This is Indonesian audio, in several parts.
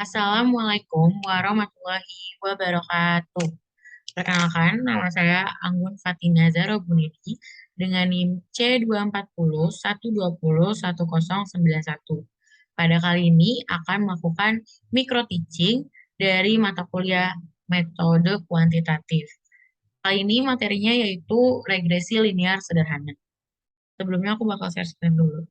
Assalamualaikum warahmatullahi wabarakatuh. Perkenalkan, nama saya Anggun Fatina Zarobunidi dengan NIM C20 120 10191. Pada kali ini akan melakukan micro teaching dari mata kuliah metode kuantitatif. Kali ini materinya yaitu regresi linear sederhana. Sebelumnya aku bakal share screen dulu.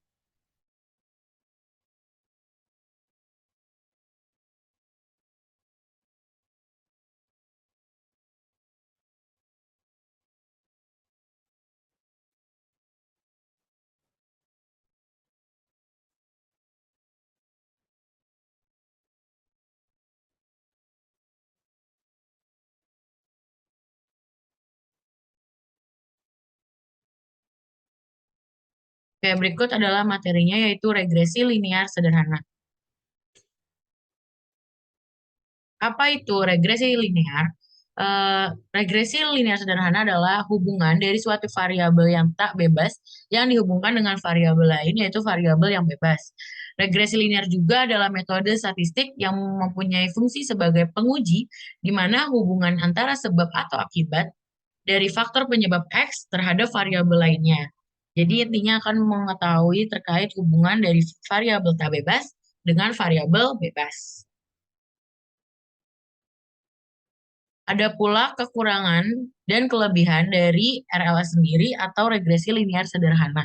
Oke, berikut adalah materinya yaitu regresi linear sederhana. Apa itu regresi linear? Regresi linear sederhana adalah hubungan dari suatu variabel yang tak bebas yang dihubungkan dengan variabel lain, yaitu variabel yang bebas. Regresi linear juga adalah metode statistik yang mempunyai fungsi sebagai penguji, di mana hubungan antara sebab atau akibat dari faktor penyebab X terhadap variabel lainnya. Jadi intinya akan mengetahui terkait hubungan dari variabel tak bebas dengan variabel bebas. Ada pula kekurangan dan kelebihan dari RLS sendiri atau regresi linear sederhana.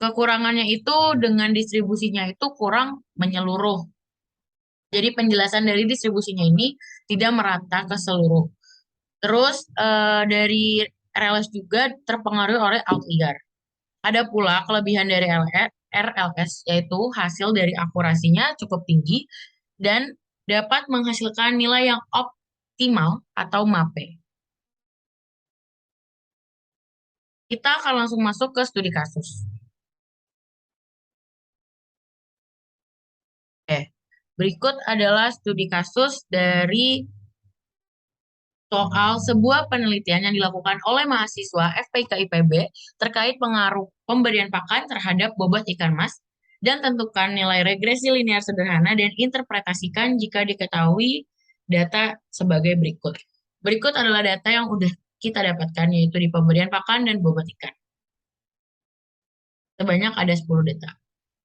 Kekurangannya itu dengan distribusinya itu kurang menyeluruh. Jadi penjelasan dari distribusinya ini tidak merata ke seluruh. Terus dari RLS juga terpengaruh oleh outlier. Ada pula kelebihan dari RLS yaitu hasil dari akurasinya cukup tinggi dan dapat menghasilkan nilai yang optimal atau MAPE. Kita akan langsung masuk ke studi kasus. Oke, berikut adalah studi kasus dari soal sebuah penelitian yang dilakukan oleh mahasiswa FPK IPB terkait pengaruh pemberian pakan terhadap bobot ikan mas dan tentukan nilai regresi linear sederhana dan interpretasikan jika diketahui data sebagai berikut. Berikut adalah data yang udah kita dapatkan yaitu di pemberian pakan dan bobot ikan. Sebanyak ada 10 data.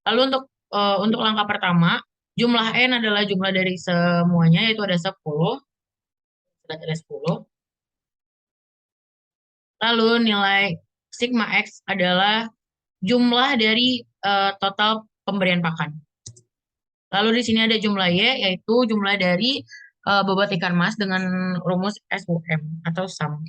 Lalu untuk langkah pertama, jumlah N adalah jumlah dari semuanya, yaitu ada 10. Sudah ada 10. Lalu nilai sigma X adalah jumlah dari total pemberian pakan. Lalu di sini ada jumlah Y, yaitu jumlah dari bobot ikan mas dengan rumus SUM atau SUM.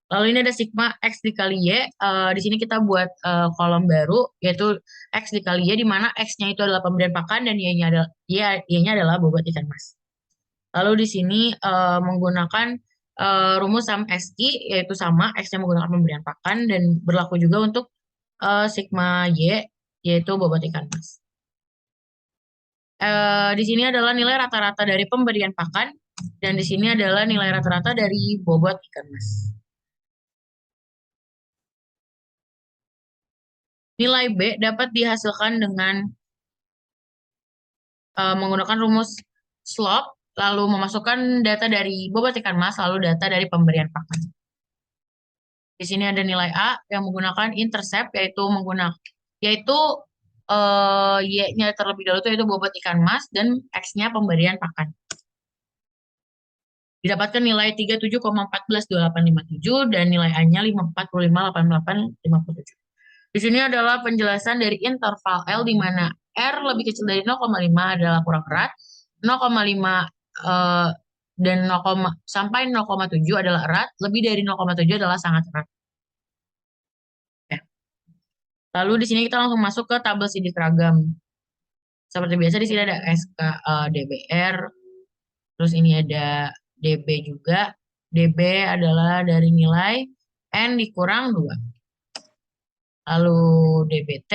Lalu ini ada sigma X dikali Y. Di sini kita buat kolom baru, yaitu X dikali Y, di mana X-nya itu adalah pemberian pakan dan Y-nya adalah bobot ikan mas. Lalu di sini menggunakan rumus SUM SI, yaitu sama, X-nya menggunakan pemberian pakan, dan berlaku juga untuk sigma Y, yaitu bobot ikan mas. Di sini adalah nilai rata-rata dari pemberian pakan, dan di sini adalah nilai rata-rata dari bobot ikan mas. Nilai B dapat dihasilkan dengan menggunakan rumus slope, lalu memasukkan data dari bobot ikan mas, lalu data dari pemberian pakan. Di sini ada nilai A yang menggunakan intercept, yaitu Y-nya terlebih dahulu yaitu bobot ikan mas dan X-nya pemberian pakan. Didapatkan nilai 37,142857 dan nilai A-nya 5458857. Di sini adalah penjelasan dari interval L di mana R lebih kecil dari 0,5 adalah kurang erat, 0,5 dan 0, sampai 0,7 adalah erat, lebih dari 0,7 adalah sangat erat. Ya. Lalu di sini kita langsung masuk ke tabel sidik ragam. Seperti biasa di sini ada SK DBR, terus ini ada DB juga. DB adalah dari nilai N dikurang 2. Lalu DBT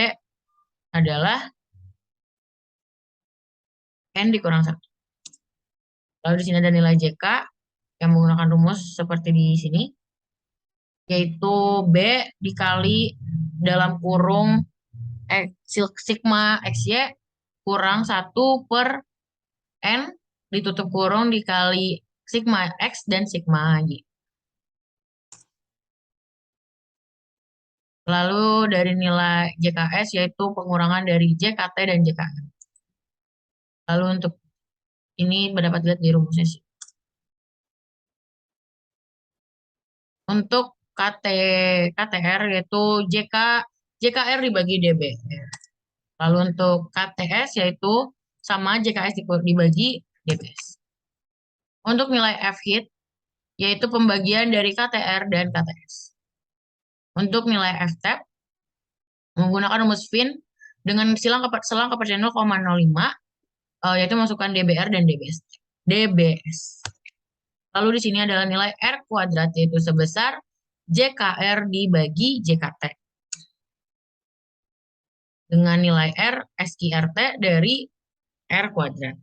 adalah N dikurang 1. Lalu di sini ada nilai JK yang menggunakan rumus seperti di sini, yaitu B dikali dalam kurung sigma XY kurang 1 per N ditutup kurung dikali sigma X dan sigma Y. Lalu dari nilai JKS yaitu pengurangan dari JKT dan JKM. Lalu untuk ini dapat lihat di rumusnya sih. Untuk KTR yaitu JKR dibagi DBR. Lalu untuk KTS yaitu sama JKS dibagi DBS. Untuk nilai F hit yaitu pembagian dari KTR dan KTS. Untuk nilai F tap menggunakan rumus Fin dengan selang kepercayaan 0,05 yaitu masukkan DBR dan DBS. DBS. Lalu di sini adalah nilai R kuadrat yaitu sebesar JKR dibagi JKT. Dengan nilai R SKRT dari R kuadrat.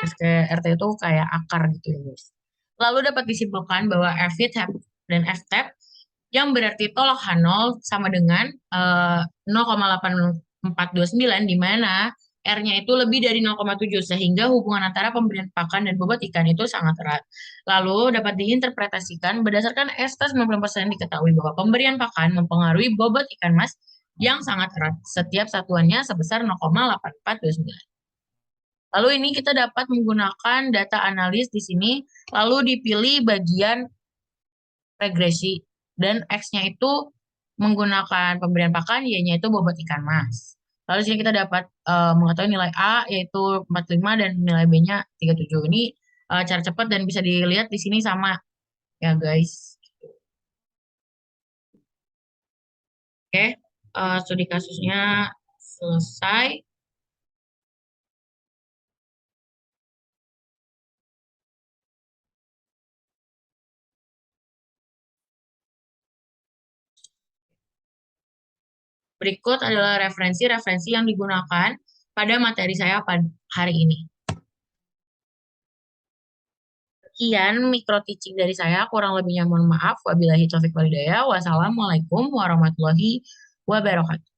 SKRT itu kayak akar gitu ya guys. Lalu dapat disimpulkan bahwa F hit dan F tap yang berarti tolak H0 sama dengan 0,8429 di mana R-nya itu lebih dari 0,7 sehingga hubungan antara pemberian pakan dan bobot ikan itu sangat erat. Lalu dapat diinterpretasikan berdasarkan ST 90% diketahui bahwa pemberian pakan mempengaruhi bobot ikan mas yang sangat erat. Setiap satuannya sebesar 0,8429. Lalu ini kita dapat menggunakan data analis di sini, lalu dipilih bagian regresi. Dan X-nya itu menggunakan pemberian pakan, Y-nya itu bobot ikan mas. Lalu di sini kita dapat mengetahui nilai A yaitu 45 dan nilai B-nya 37. Ini cara cepat dan bisa dilihat di sini sama ya guys. Oke, studi kasusnya selesai. Berikut adalah referensi-referensi yang digunakan pada materi saya pada hari ini. Sekian mikro teaching dari saya, kurang lebihnya mohon maaf. Wabillahi taufiq walhidayah. Wassalamualaikum warahmatullahi wabarakatuh.